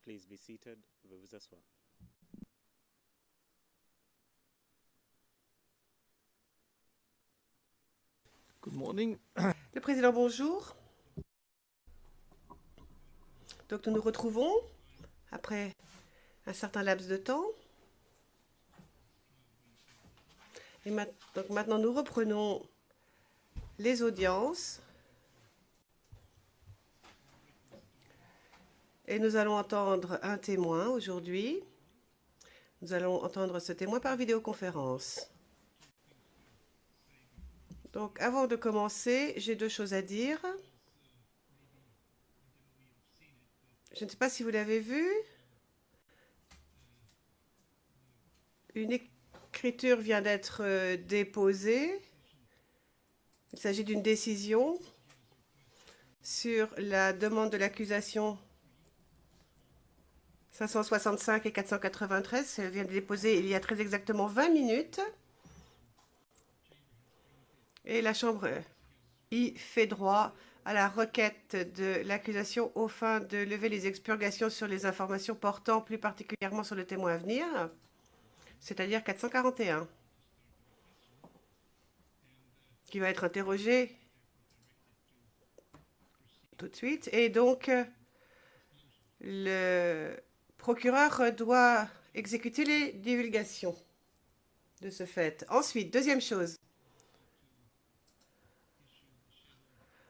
Please be seated. Veuillez vous asseoir. Good morning. Le président, bonjour. Donc nous nous retrouvons après un certain laps de temps. Et donc maintenant nous reprenons les audiences. Et nous allons entendre un témoin aujourd'hui. Nous allons entendre ce témoin par vidéoconférence. Donc avant de commencer, j'ai deux choses à dire. Je ne sais pas si vous l'avez vu. Une écriture vient d'être déposée. Il s'agit d'une décision sur la demande de l'accusation 565 et 493. Elle vient de déposer il y a très exactement 20 minutes. Et la Chambre y fait droit à la requête de l'accusation aux fins de lever les expurgations sur les informations portant plus particulièrement sur le témoin à venir, c'est-à-dire 441, qui va être interrogé tout de suite. Et donc, le procureur doit exécuter les divulgations de ce fait. Ensuite, deuxième chose,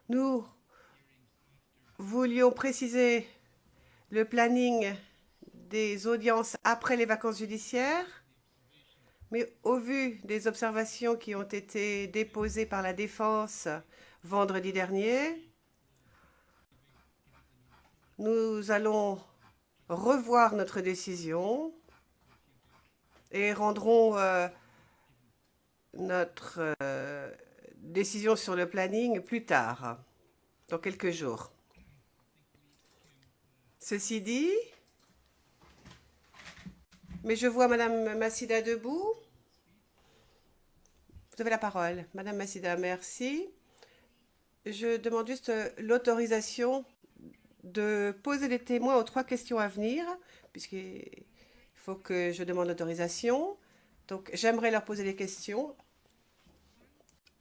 nous voulions préciser le planning des audiences après les vacances judiciaires, mais au vu des observations qui ont été déposées par la défense vendredi dernier, nous allons revoir notre décision et rendrons notre décision sur le planning plus tard, dans quelques jours. Ceci dit, mais je vois Madame Massida debout. Vous avez la parole. Madame Massida, merci. Je demande juste l'autorisation de poser des témoins aux 3 questions à venir, puisqu'il faut que je demande l'autorisation. Donc, j'aimerais leur poser des questions.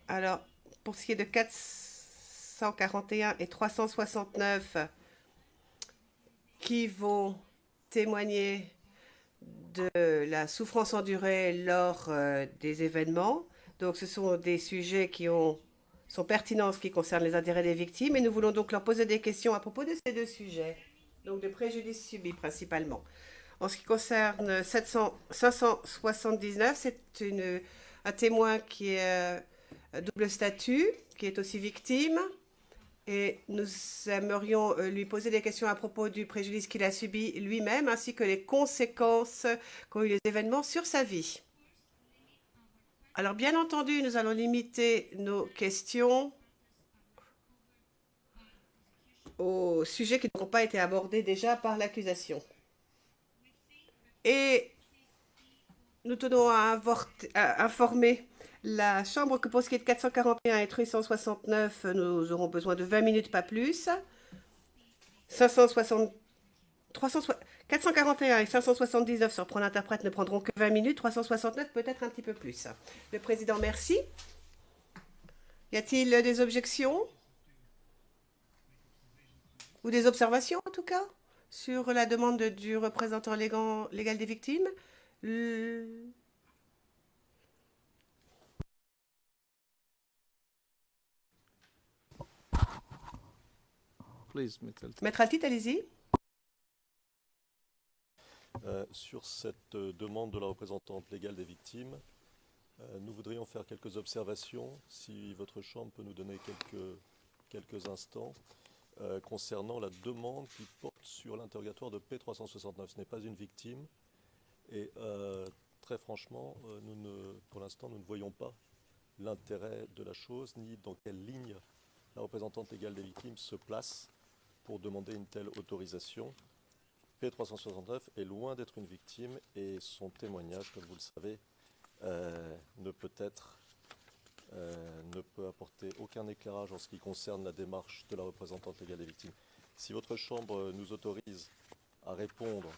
Alors, pour ce qui est de 441 et 369, qui vont témoigner de la souffrance endurée lors des événements. Donc, ce sont des sujets qui sont pertinents en ce qui concerne les intérêts des victimes, et nous voulons donc leur poser des questions à propos de ces 2 sujets, donc de préjudice subi principalement. En ce qui concerne 579, c'est un témoin qui est double statut, qui est aussi victime, et nous aimerions lui poser des questions à propos du préjudice qu'il a subi lui-même, ainsi que les conséquences qu'ont eu les événements sur sa vie. Alors, bien entendu, nous allons limiter nos questions aux sujets qui n'ont pas été abordés déjà par l'accusation. Et nous tenons à informer la Chambre que pour ce qui est de 441 et 369, nous aurons besoin de 20 minutes, pas plus. 441 et 579 sur prendre l'interprète ne prendront que 20 minutes. 369 peut-être un petit peu plus. Le président, merci. Y a-t-il des objections? Ou des observations, en tout cas, sur la demande du représentant légal des victimes? Please, Maître Altit, allez-y. Sur cette demande de la représentante légale des victimes, nous voudrions faire quelques observations, si votre Chambre peut nous donner quelques instants, concernant la demande qui porte sur l'interrogatoire de P369. Ce n'est pas une victime et très franchement, pour l'instant, nous ne voyons pas l'intérêt de la chose, ni dans quelle ligne la représentante légale des victimes se place pour demander une telle autorisation. P369 est loin d'être une victime et son témoignage, comme vous le savez, ne peut apporter aucun éclairage en ce qui concerne la démarche de la représentante légale des victimes. Si votre Chambre nous autorise à répondre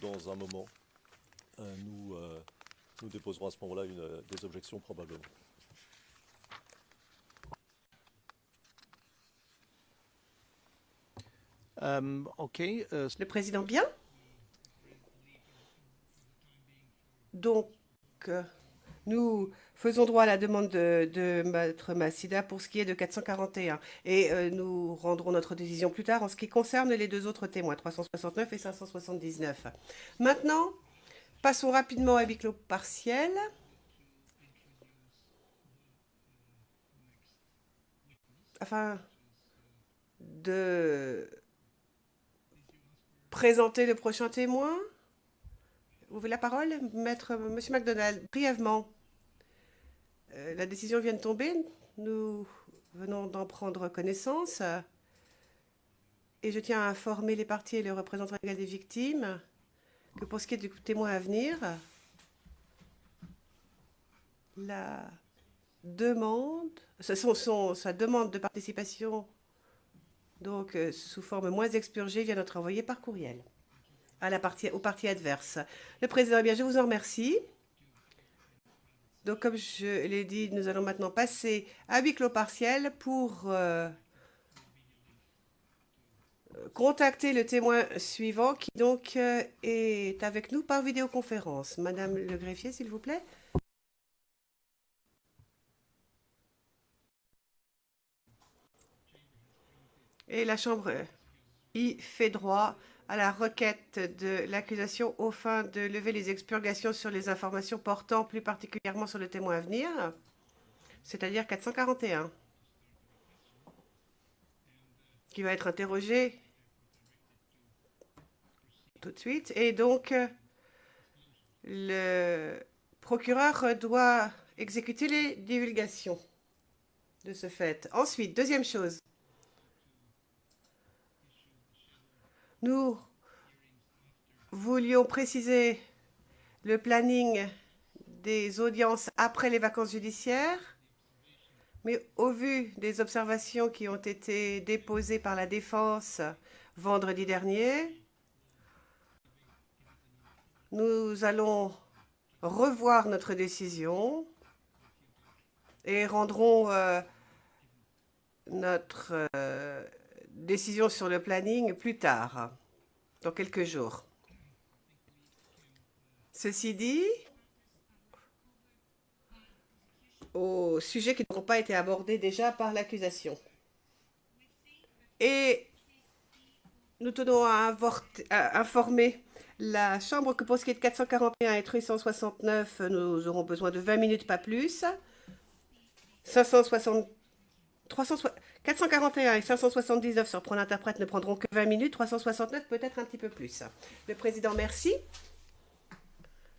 dans un moment, nous déposerons à ce moment-là des objections probablement. Okay, Le président, bien. Donc, nous faisons droit à la demande de Maître Massida pour ce qui est de 441. Et nous rendrons notre décision plus tard en ce qui concerne les deux autres témoins, 369 et 579. Maintenant, passons rapidement à huis clos partiel. Afin de présenter le prochain témoin. Vous avez la parole, Monsieur MacDonald, brièvement. La décision vient de tomber. Nous venons d'en prendre connaissance. Et je tiens à informer les parties et les représentants légaux des victimes que pour ce qui est du témoin à venir, la demande, sa demande de participation, donc sous forme moins expurgée, vient d'être envoyée par courriel aux parties adverses. Le président, eh bien, je vous en remercie. Donc, comme je l'ai dit, nous allons maintenant passer à huis clos partiel pour contacter le témoin suivant qui donc est avec nous par vidéoconférence. Madame le greffier, s'il vous plaît. Et la Chambre y fait droit à la requête de l'accusation aux fins de lever les expurgations sur les informations portant plus particulièrement sur le témoin à venir, c'est-à-dire 441, qui va être interrogé tout de suite. Et donc, le procureur doit exécuter les divulgations de ce fait. Ensuite, deuxième chose. Nous voulions préciser le planning des audiences après les vacances judiciaires, mais au vu des observations qui ont été déposées par la défense vendredi dernier, nous allons revoir notre décision et rendrons notre décision sur le planning plus tard, dans quelques jours. Ceci dit, aux sujets qui n'ont pas été abordés déjà par l'accusation. Et nous tenons à informer la Chambre que pour ce qui est de 441 et 369, nous aurons besoin de 20 minutes, pas plus. 441 et 579 sur Prendre l'interprète ne prendront que 20 minutes, 369 peut-être un petit peu plus. Le président, merci.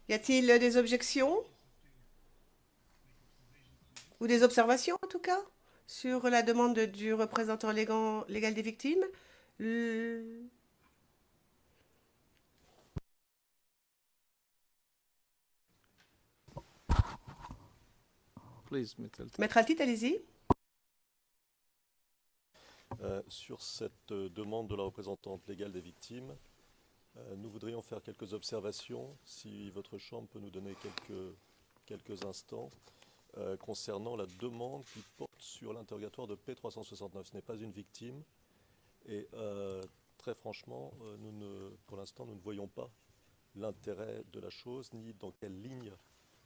Y a-t-il des objections? Ou des observations en tout cas sur la demande du représentant légal des victimes? please, Mr. Maître Altit, allez-y. Sur cette demande de la représentante légale des victimes, nous voudrions faire quelques observations, si votre Chambre peut nous donner quelques instants, concernant la demande qui porte sur l'interrogatoire de P369. Ce n'est pas une victime et très franchement, pour l'instant, nous ne voyons pas l'intérêt de la chose, ni dans quelle ligne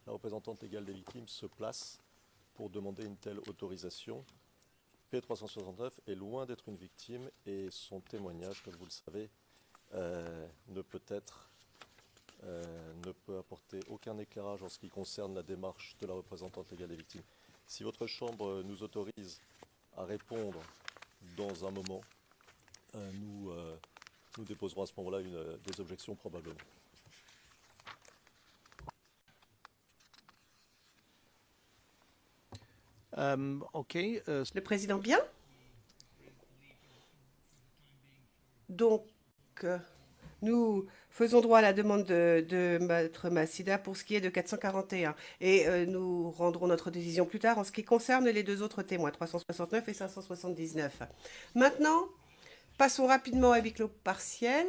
la représentante légale des victimes se place pour demander une telle autorisation. P369 est loin d'être une victime et son témoignage, comme vous le savez, ne peut apporter aucun éclairage en ce qui concerne la démarche de la représentante légale des victimes. Si votre Chambre nous autorise à répondre dans un moment, nous déposerons à ce moment-là des objections probablement. Le président, bien. Donc, nous faisons droit à la demande de Maître Massida pour ce qui est de 441. Et nous rendrons notre décision plus tard en ce qui concerne les deux autres témoins, 369 et 579. Maintenant, passons rapidement à huis clos partiel.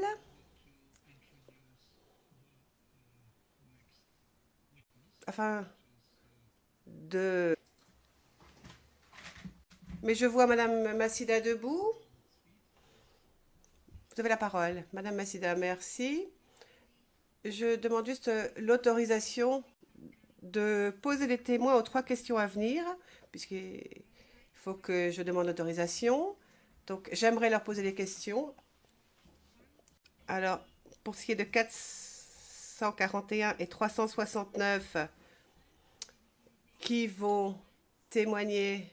afin de... Mais je vois Madame Massida debout. Vous avez la parole. Madame Massida, merci. Je demande juste l'autorisation de poser les témoins aux 3 questions à venir, puisqu'il faut que je demande l'autorisation. Donc, j'aimerais leur poser des questions. Alors, pour ce qui est de 441 et 369, qui vont témoigner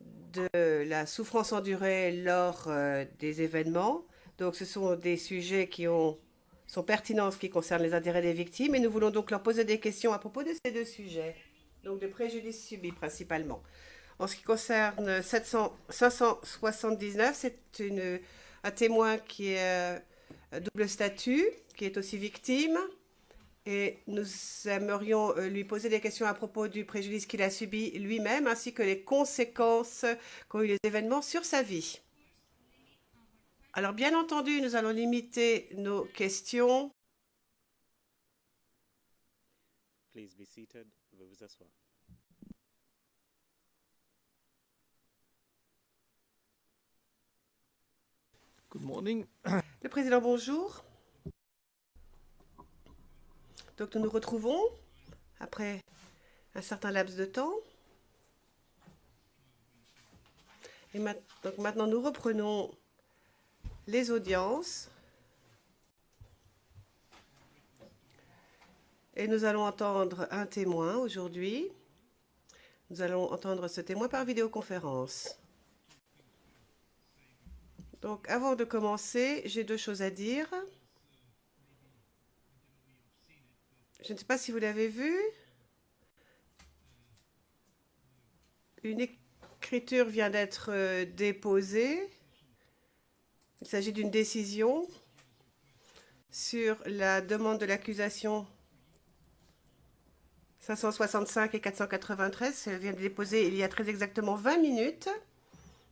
de la souffrance endurée lors des événements. Donc, ce sont des sujets qui sont pertinents en ce qui concerne les intérêts des victimes et nous voulons donc leur poser des questions à propos de ces 2 sujets, donc de préjudice subi principalement. En ce qui concerne 579, c'est un témoin qui est double statut, qui est aussi victime. Et nous aimerions lui poser des questions à propos du préjudice qu'il a subi lui-même, ainsi que les conséquences qu'ont eu les événements sur sa vie. Alors, bien entendu, nous allons limiter nos questions. Please be seated. Veuillez vous asseoir. Good morning. Le président, bonjour. Donc, nous nous retrouvons après un certain laps de temps. Et donc maintenant, nous reprenons les audiences. Et nous allons entendre un témoin aujourd'hui. Nous allons entendre ce témoin par vidéoconférence. Donc, avant de commencer, j'ai 2 choses à dire. Je ne sais pas si vous l'avez vu. Une écriture vient d'être déposée. Il s'agit d'une décision sur la demande de l'accusation 565 et 493. Elle vient de déposer il y a très exactement 20 minutes.